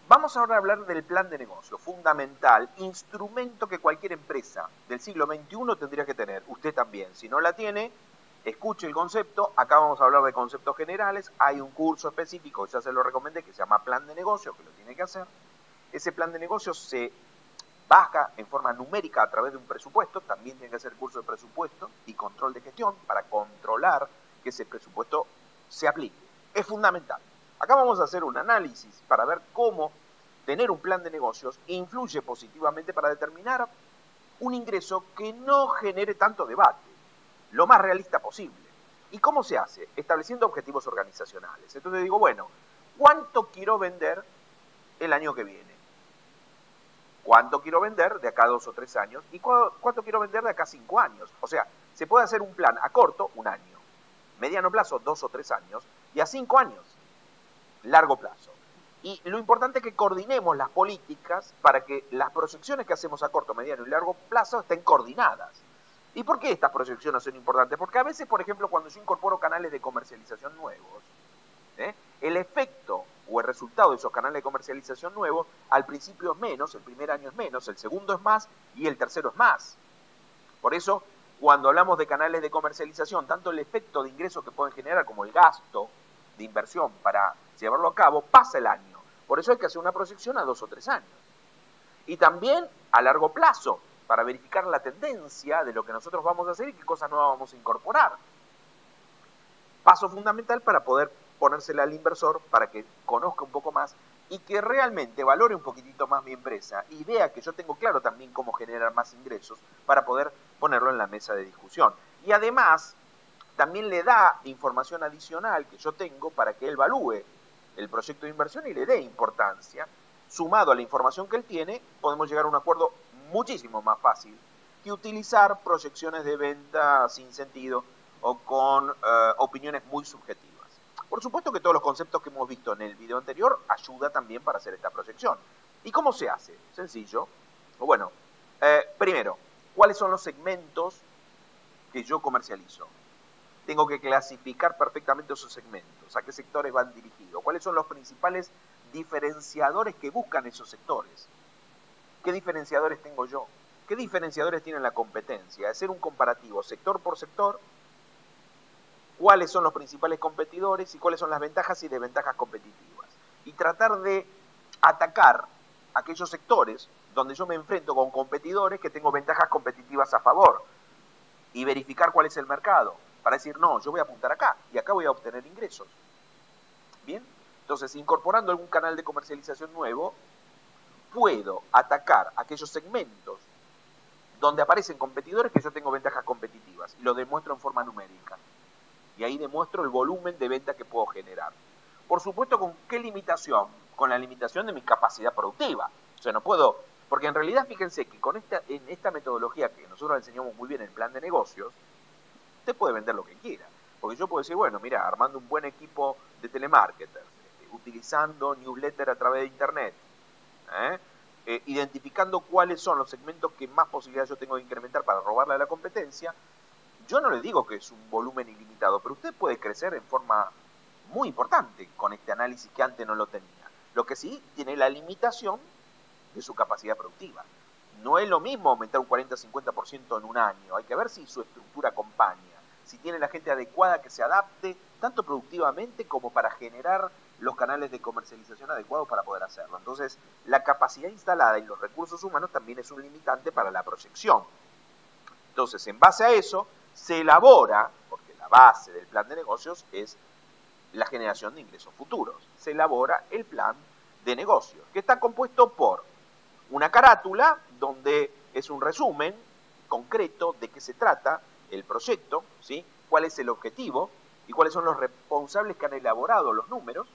Vamos ahora a hablar del plan de negocio, fundamental, instrumento que cualquier empresa del siglo XXI tendría que tener. Usted también, si no la tiene, escuche el concepto. Acá vamos a hablar de conceptos generales. Hay un curso específico, ya se lo recomendé, que se llama plan de negocio, que lo tiene que hacer. Ese plan de negocio se baja en forma numérica a través de un presupuesto. También tiene que hacer curso de presupuesto y control de gestión para controlar que ese presupuesto se aplique. Es fundamental. Acá vamos a hacer un análisis para ver cómo tener un plan de negocios influye positivamente para determinar un ingreso que no genere tanto debate, lo más realista posible. ¿Y cómo se hace? Estableciendo objetivos organizacionales. Entonces digo, bueno, ¿cuánto quiero vender el año que viene? ¿Cuánto quiero vender de acá a 2 o 3 años? ¿Y cuánto quiero vender de acá a 5 años? O sea, se puede hacer un plan a corto, un año, mediano plazo, 2 o 3 años, y a 5 años, largo plazo. Y lo importante es que coordinemos las políticas para que las proyecciones que hacemos a corto, mediano y largo plazo estén coordinadas. ¿Y por qué estas proyecciones son importantes? Porque a veces, por ejemplo, cuando yo incorporo canales de comercialización nuevos, el efecto o el resultado de esos canales de comercialización nuevos al principio es menos, el primer año es menos, el segundo es más y el tercero es más. Por eso, cuando hablamos de canales de comercialización, tanto el efecto de ingresos que pueden generar como el gasto de inversión para llevarlo a cabo pasa el año. Por eso hay que hacer una proyección a 2 o 3 años. Y también a largo plazo, para verificar la tendencia de lo que nosotros vamos a hacer y qué cosas nuevas vamos a incorporar. Paso fundamental para poder ponérsela al inversor, para que conozca un poco más y que realmente valore un poquitito más mi empresa y vea que yo tengo claro también cómo generar más ingresos para poder ponerlo en la mesa de discusión. Y además, también le da información adicional que yo tengo para que él evalúe el proyecto de inversión y le dé importancia. Sumado a la información que él tiene, podemos llegar a un acuerdo muchísimo más fácil que utilizar proyecciones de venta sin sentido o con opiniones muy subjetivas. Por supuesto que todos los conceptos que hemos visto en el video anterior ayuda también para hacer esta proyección. ¿Y cómo se hace? Sencillo. Bueno, primero, ¿cuáles son los segmentos que yo comercializo? Tengo que clasificar perfectamente esos segmentos, a qué sectores van dirigidos, cuáles son los principales diferenciadores que buscan esos sectores, qué diferenciadores tengo yo, qué diferenciadores tiene la competencia, hacer un comparativo sector por sector, cuáles son los principales competidores y cuáles son las ventajas y desventajas competitivas. Y tratar de atacar aquellos sectores donde yo me enfrento con competidores que tengo ventajas competitivas a favor y verificar cuál es el mercado para decir, no, yo voy a apuntar acá y acá voy a obtener ingresos. ¿Bien? Entonces, incorporando algún canal de comercialización nuevo, puedo atacar aquellos segmentos donde aparecen competidores que yo tengo ventajas competitivas y lo demuestro en forma numérica. Y ahí demuestro el volumen de venta que puedo generar. Por supuesto, ¿con qué limitación? Con la limitación de mi capacidad productiva. O sea, no puedo, porque en realidad fíjense que en esta metodología que nosotros enseñamos muy bien en el plan de negocios, usted puede vender lo que quiera. Porque yo puedo decir, bueno, mira, armando un buen equipo de telemarketers, utilizando newsletter a través de internet, identificando cuáles son los segmentos que más posibilidades yo tengo de incrementar para robarle a la competencia. Yo no le digo que es un volumen ilimitado, pero usted puede crecer en forma muy importante con este análisis que antes no lo tenía. Lo que sí tiene la limitación de su capacidad productiva. No es lo mismo aumentar un 40-50% en un año. Hay que ver si su estructura acompaña, si tiene la gente adecuada que se adapte, tanto productivamente como para generar los canales de comercialización adecuados para poder hacerlo. Entonces, la capacidad instalada y los recursos humanos también es un limitante para la proyección. Entonces, en base a eso, se elabora, porque la base del plan de negocios es la generación de ingresos futuros, se elabora el plan de negocios, que está compuesto por una carátula, donde es un resumen concreto de qué se trata el proyecto, ¿sí? Cuál es el objetivo y cuáles son los responsables que han elaborado los números.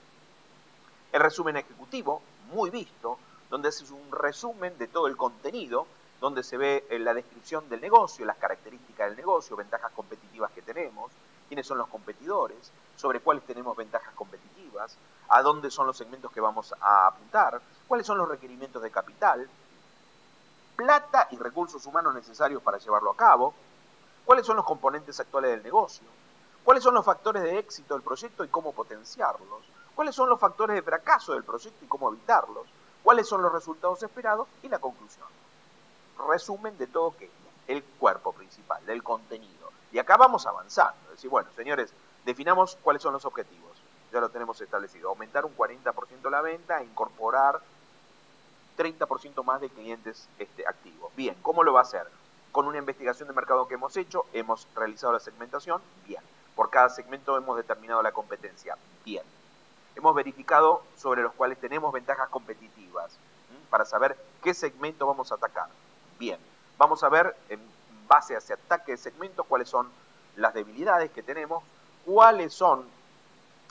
El resumen ejecutivo, muy visto, donde es un resumen de todo el contenido, donde se ve la descripción del negocio, las características del negocio, ventajas competitivas que tenemos, quiénes son los competidores, sobre cuáles tenemos ventajas competitivas, a dónde son los segmentos que vamos a apuntar, cuáles son los requerimientos de capital, plata y recursos humanos necesarios para llevarlo a cabo, cuáles son los componentes actuales del negocio, cuáles son los factores de éxito del proyecto y cómo potenciarlos, cuáles son los factores de fracaso del proyecto y cómo evitarlos, cuáles son los resultados esperados y la conclusión. Resumen de todo que el cuerpo principal, del contenido. Y acá vamos avanzando. Es decir, bueno, señores, definamos cuáles son los objetivos. Ya lo tenemos establecido. Aumentar un 40% la venta e incorporar 30% más de clientes activos. Bien, ¿cómo lo va a hacer? Con una investigación de mercado que hemos hecho, hemos realizado la segmentación, bien. Por cada segmento hemos determinado la competencia, bien. Hemos verificado sobre los cuales tenemos ventajas competitivas, para saber qué segmento vamos a atacar, bien. Vamos a ver, en base a ese ataque de segmentos, cuáles son las debilidades que tenemos, cuáles son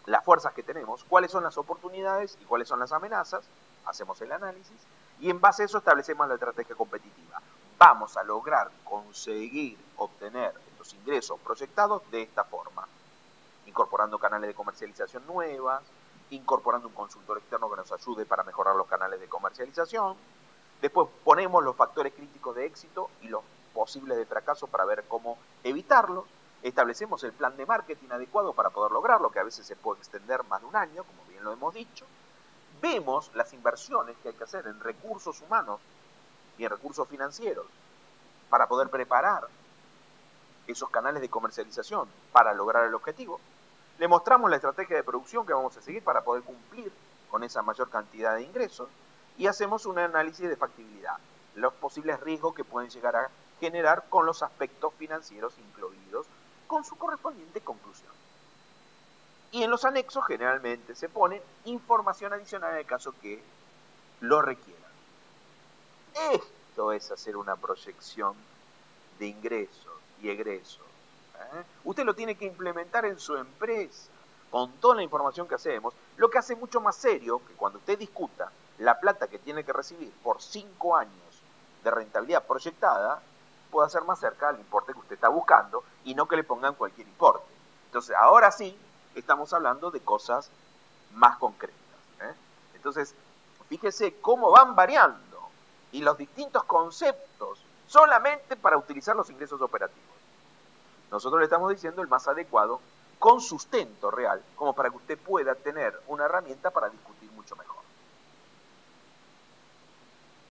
las fuerzas que tenemos, cuáles son las oportunidades y cuáles son las amenazas, hacemos el análisis, y en base a eso establecemos la estrategia competitiva. Vamos a lograr conseguir obtener estos ingresos proyectados de esta forma, incorporando canales de comercialización nuevas, incorporando un consultor externo que nos ayude para mejorar los canales de comercialización. Después ponemos los factores críticos de éxito y los posibles de fracaso para ver cómo evitarlos. Establecemos el plan de marketing adecuado para poder lograrlo, que a veces se puede extender más de un año, como bien lo hemos dicho. Vemos las inversiones que hay que hacer en recursos humanos y en recursos financieros para poder preparar esos canales de comercialización para lograr el objetivo. Le mostramos la estrategia de producción que vamos a seguir para poder cumplir con esa mayor cantidad de ingresos y hacemos un análisis de factibilidad, los posibles riesgos que pueden llegar a generar con los aspectos financieros incluidos, con su correspondiente conclusión. Y en los anexos generalmente se pone información adicional en el caso que lo requiera. Esto es hacer una proyección de ingresos y egresos. Usted lo tiene que implementar en su empresa con toda la información que hacemos, lo que hace mucho más serio que cuando usted discuta la plata que tiene que recibir por 5 años de rentabilidad proyectada, pueda ser más cerca del importe que usted está buscando y no que le pongan cualquier importe. Entonces, ahora sí, estamos hablando de cosas más concretas. Entonces, fíjese cómo van variando y los distintos conceptos solamente para utilizar los ingresos operativos. Nosotros le estamos diciendo el más adecuado con sustento real, como para que usted pueda tener una herramienta para discutir mucho mejor.